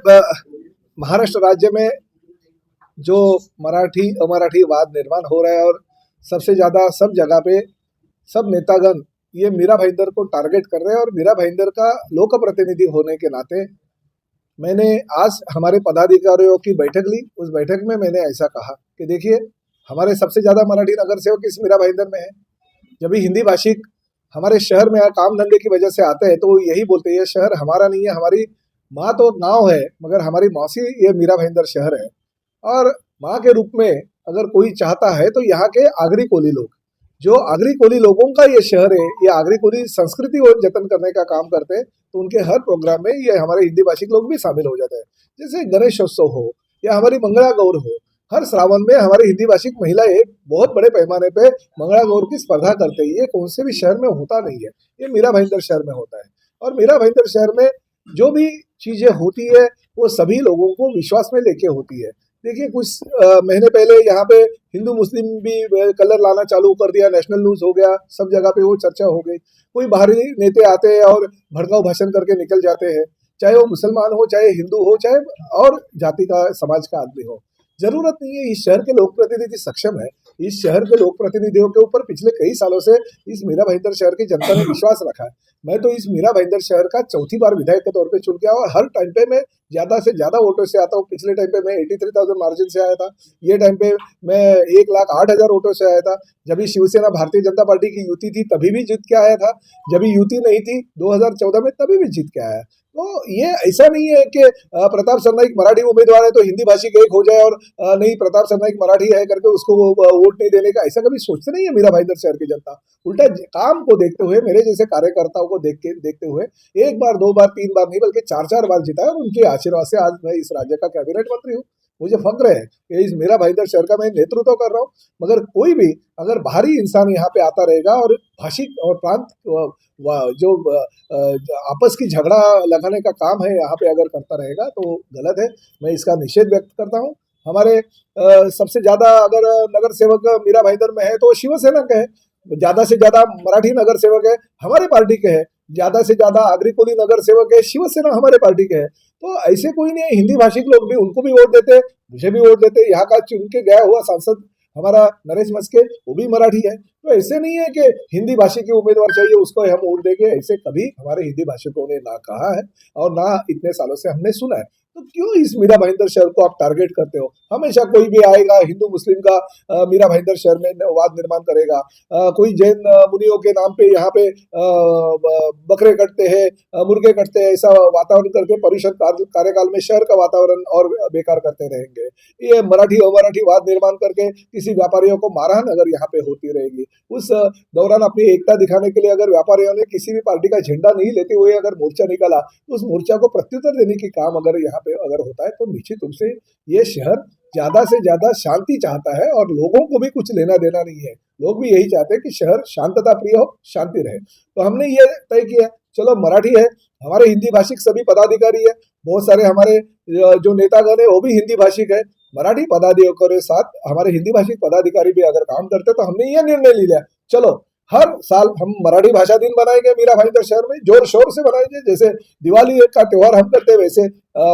महाराष्ट्र राज्य में जो मराठी अमराठी वाद निर्माण हो रहा है और सबसे ज़्यादा सब जगह पे सब नेतागण ये मीरा भाईंदर को टारगेट कर रहे हैं। और मीरा भाईंदर का लोक प्रतिनिधि होने के नाते मैंने आज हमारे पदाधिकारियों की बैठक ली। उस बैठक में मैंने ऐसा कहा कि देखिए, हमारे सबसे ज़्यादा मराठी नगर सेवक इस मीरा भाईंदर में है। जब भी हिंदी भाषिक हमारे शहर में काम धंधे की वजह से आते हैं तो वो यही बोलते हैं, ये शहर हमारा नहीं है, हमारी माँ तो गाँव है मगर हमारी मौसी ये मीरा भाईंदर शहर है। और माँ के रूप में अगर कोई चाहता है तो यहाँ के आगरी कोली लोग, जो आगरी कोली लोगों का ये शहर है, ये आगरी कोली संस्कृति और जतन करने का काम करते हैं, तो उनके हर प्रोग्राम में ये हमारे हिंदी भाषिक लोग भी शामिल हो जाते हैं। जैसे गणेशोत्सव हो या हमारी मंगला गौर हो, हर श्रावण में हमारी हिंदी भाषिक महिलाएं बहुत बड़े पैमाने पे मंगला गौर की स्पर्धा करते हैं। ये कौन से भी शहर में होता नहीं है, ये मीरा भाईंदर शहर में होता है। और मीरा भाईंदर शहर में जो भी चीजें होती है वो सभी लोगों को विश्वास में लेके होती है। देखिए, कुछ महीने पहले यहाँ पे हिंदू मुस्लिम भी कलर लाना चालू कर दिया, नेशनल न्यूज हो गया, सब जगह पे वो चर्चा हो गई। कोई बाहरी नेता आते हैं और भड़काऊ भाषण करके निकल जाते हैं, चाहे वो मुसलमान हो, चाहे हिंदू हो, चाहे और जाति का समाज का आदमी हो। जरूरत नहीं है, इस शहर के लोक प्रतिनिधि सक्षम है। इस शहर के लोक प्रतिनिधियों के ऊपर पिछले कई सालों से इस मीरा भाईंदर शहर की जनता ने विश्वास रखा है। मैं तो इस मीरा भाईंदर शहर का चौथी बार विधायक के तौर पे चुन के आया और हर टाइम पे मैं ज्यादा से ज्यादा वोटों से आता हूँ। पिछले टाइम पे मैं 83,000 मार्जिन से आया था, ये टाइम पे मैं 1,08,000 वोटों से आया था। जब भी शिवसेना भारतीय जनता पार्टी की युति थी तभी भी जीत के आया था, जब भी युति नहीं थी 2014 में तभी भी जीत के आया। तो ये ऐसा नहीं है कि प्रताप सरनाईक मराठी उम्मीदवार है तो हिंदी भाषिक एक हो जाए और नहीं प्रताप सरनाईक मराठी है करके उसको वोट नहीं देने का, ऐसा कभी सोचते नहीं है मीरा भाईंदर शहर की जनता। उल्टा काम को देखते हुए, मेरे जैसे कार्यकर्ताओं को देखते हुए एक बार, दो बार, तीन बार नहीं बल्कि 4-4 बार जीता है। और उनके आशीर्वाद से आज मैं इस राज्य का कैबिनेट मंत्री हूँ। मुझे फक्र है कि इस मीरा भाईंदर शहर का मैं नेतृत्व कर रहा हूँ। मगर कोई भी अगर बाहरी इंसान यहाँ पे आता रहेगा और भाषिक और प्रांत जो आपस की झगड़ा लगाने का काम है यहाँ पे अगर करता रहेगा तो गलत है। मैं इसका निषेध व्यक्त करता हूँ। हमारे सबसे ज्यादा अगर नगर सेवक मीरा भाईंदर में है तो शिवसेना के है, ज्यादा से ज्यादा मराठी नगर सेवक है हमारे पार्टी के है, ज्यादा से ज्यादा आगरी कोली नगर सेवक है शिवसेना हमारे पार्टी के है। तो ऐसे कोई नहीं है, हिंदी भाषिक लोग भी उनको भी वोट देते, मुझे भी वोट देते। यहाँ का चुन के गया हुआ सांसद हमारा नरेश मस्के वो भी मराठी है। तो ऐसे नहीं है कि हिंदी भाषी के उम्मीदवार चाहिए उसको हम वोट देंगे, ऐसे कभी हमारे हिंदी भाषिकों ने ना कहा है और ना इतने सालों से हमने सुना है। तो क्यों इस मीरा भाईंदर शहर को आप टारगेट करते हो? हमेशा कोई भी आएगा हिंदू मुस्लिम का मीरा भाईंदर शहर में वाद निर्माण करेगा। कोई जैन मुनियों के नाम पे यहाँ पे बकरे कटते हैं, मुर्गे कटते हैं, ऐसा वातावरण करके परिषद कार्यकाल में शहर का वातावरण और बेकार करते रहेंगे। ये मराठी अमराठी वाद निर्माण करके किसी व्यापारियों को मारहान अगर यहाँ पे होती रहेगी, उस दौरान अपनी एकता दिखाने के लिए अगर व्यापारियों ने किसी भी पार्टी का झंडा नहीं लेते हुए अगर मोर्चा निकाला तो उस मोर्चा को प्रत्युत्तर देने की काम अगर यहाँ पे अगर होता है तो निश्चित रूप से ये शहर ज्यादा से ज्यादा शांति चाहता है और लोगों को भी कुछ लेना देना नहीं है। लोग भी यही चाहते हैं कि शहर शांतता प्रिय हो, शांति रहे। तो हमने ये तय किया, चलो मराठी है, हमारे हिंदी भाषिक सभी पदाधिकारी है, बहुत सारे हमारे जो नेतागण है वो भी हिंदी भाषिक है। मराठी पदाधिकारियों के साथ हमारे हिंदी भाषिक पदाधिकारी भी अगर काम करते तो हमने ये निर्णय ले लिया, चलो हर साल हम मराठी भाषा दिन बनाएंगे मीरा भाईंदर शहर में, जोर शोर से बनाएंगे। जैसे दिवाली का त्योहार हम करते हैं वैसे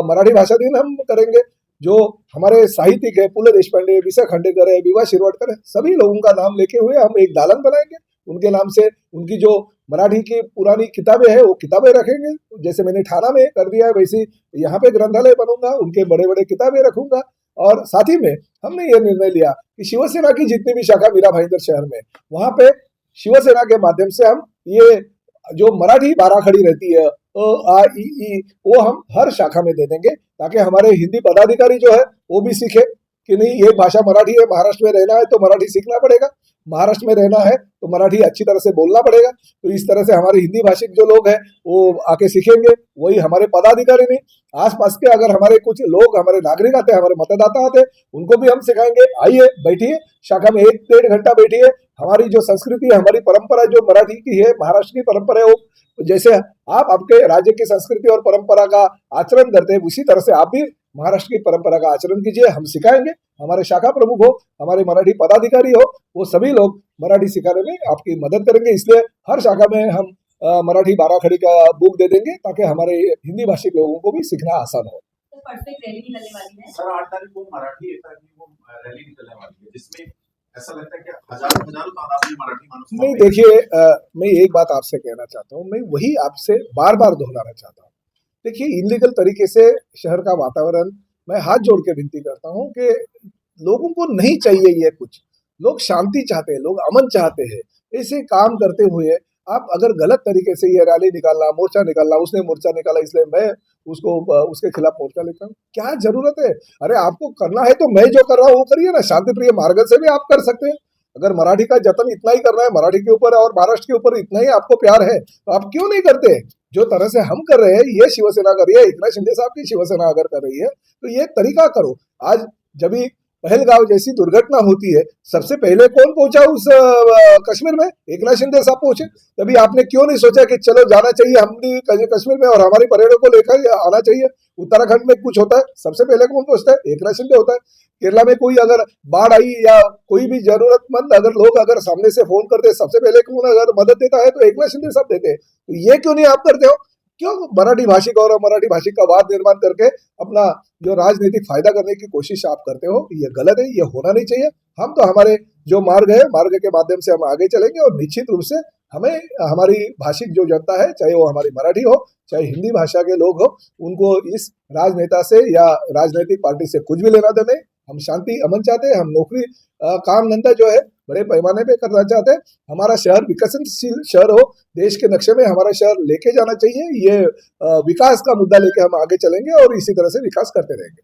मराठी भाषा दिन हम करेंगे। जो हमारे साहित्यिक है, पुल देशपांडे, विसा खांडेकर है, विवा शिरवाडकर है, सभी लोगों का नाम लेके हुए हम एक दालन बनाएंगे। उनके नाम से उनकी जो मराठी की पुरानी किताबें हैं वो किताबें रखेंगे। जैसे मैंने ठाणा में कर दिया है वैसे यहाँ पे ग्रंथालय बनूंगा, उनके बड़े बड़े किताबें रखूंगा। और साथ ही में हमने ये निर्णय लिया कि शिवसेना की जितनी भी शाखा मीरा भाईंदर शहर में, वहां पे शिवसेना के माध्यम से हम ये जो मराठी बाराखड़ी रहती है आ ई ई वो हम हर शाखा में दे देंगे, ताकि हमारे हिंदी पदाधिकारी जो है वो भी सीखे कि नहीं ये भाषा मराठी है, महाराष्ट्र में रहना है तो मराठी सीखना पड़ेगा, महाराष्ट्र में रहना है तो मराठी अच्छी तरह से बोलना पड़ेगा। तो इस तरह से हमारे हिंदी भाषिक जो लोग हैं वो आके सीखेंगे, वही हमारे पदाधिकारी नहीं, आसपास के अगर हमारे कुछ लोग हमारे नागरिक आते हैं, हमारे मतदाता आते हैं, उनको भी हम सिखाएंगे। आइए बैठिए शाखा में 1-1.5 घंटा बैठिए, हमारी जो संस्कृति है, हमारी परंपरा जो मराठी की है, महाराष्ट्र की परंपरा है, वो जैसे आप आपके राज्य की संस्कृति और परंपरा का आचरण करते हैं उसी तरह से आप भी महाराष्ट्र की परंपरा का आचरण कीजिए। हम सिखाएंगे, हमारे शाखा प्रमुख हो, हमारे मराठी पदाधिकारी हो, वो सभी लोग मराठी सिखाने में आपकी मदद करेंगे। इसलिए हर शाखा में हम मराठी बाराखड़ी का बुक दे देंगे ताकि हमारे हिंदी भाषी लोगों को भी सीखना आसान हो। परफेक्ट रैली निकलने वाली है। सर 8 तारीख को मराठी एकता की वो रैली निकलने वाली है, जिसमें ऐसा लगता है कि हजारों तादाद में मराठी मानुस नहीं देखिए, मैं एक बात आपसे कहना चाहता हूँ, मैं वही आपसे बार बार दोहराना चाहता हूँ। देखिए, इलीगल तरीके से शहर का वातावरण, मैं हाथ जोड़ के विनती करता हूँ कि लोगों को नहीं चाहिए ये कुछ। लोग शांति चाहते हैं, लोग अमन चाहते हैं। ऐसे काम करते हुए आप अगर गलत तरीके से ये रैली निकालना, मोर्चा निकालना, उसने मोर्चा निकाला इसलिए मैं उसके खिलाफ मोर्चा लेकर आऊं, क्या जरूरत है? अरे आपको करना है तो मैं जो कर रहा हूँ वो करिए ना, शांति प्रिय मार्ग से भी आप कर सकते हैं। अगर मराठी का जतन इतना ही करना है, मराठी के ऊपर और महाराष्ट्र के ऊपर इतना ही आपको प्यार है, तो आप क्यों नहीं करते? जो तरह से हम कर रहे हैं, ये शिवसेना कर रही है, एकनाथ शिंदे साहब की शिवसेना अगर कर रही है, तो ये तरीका करो। आज जब भी पहलगांव जैसी दुर्घटना होती है, सबसे पहले कौन पहुंचा उस कश्मीर में? एकनाथ शिंदे साहब पहुंचे। तभी आपने क्यों नहीं सोचा कि चलो जाना चाहिए हम भी कश्मीर में और हमारी परेडों को लेकर आना चाहिए? उत्तराखंड में कुछ होता है, सबसे पहले कौन पहुंचता है? एकनाथ शिंदे होता है। केरला में कोई अगर बाढ़ आई या कोई भी जरूरतमंद अगर लोग अगर सामने से फोन करते, सबसे पहले कौन अगर मदद देता है? तो एकनाथ शिंदे साहब देते हैं। तो ये क्यों नहीं आप करते हो? क्यों मराठी भाषिक और मराठी भाषिक का वाद निर्माण करके अपना जो राजनीतिक फायदा करने की कोशिश आप करते हो? ये गलत है, ये होना नहीं चाहिए। हम तो हमारे जो मार्ग है, मार्ग के माध्यम से हम आगे चलेंगे और निश्चित रूप से हमें हमारी भाषिक जो जनता है, चाहे वो हमारी मराठी हो, चाहे हिंदी भाषा के लोग हो, उनको इस राजनेता से या राजनीतिक पार्टी से कुछ भी लेना देना नहीं। हम शांति अमन चाहते हैं, हम नौकरी काम धंधा जो है बड़े पैमाने पे करना चाहते हैं। हमारा शहर विकसनशील शहर हो, देश के नक्शे में हमारा शहर लेके जाना चाहिए। ये विकास का मुद्दा लेके हम आगे चलेंगे और इसी तरह से विकास करते रहेंगे।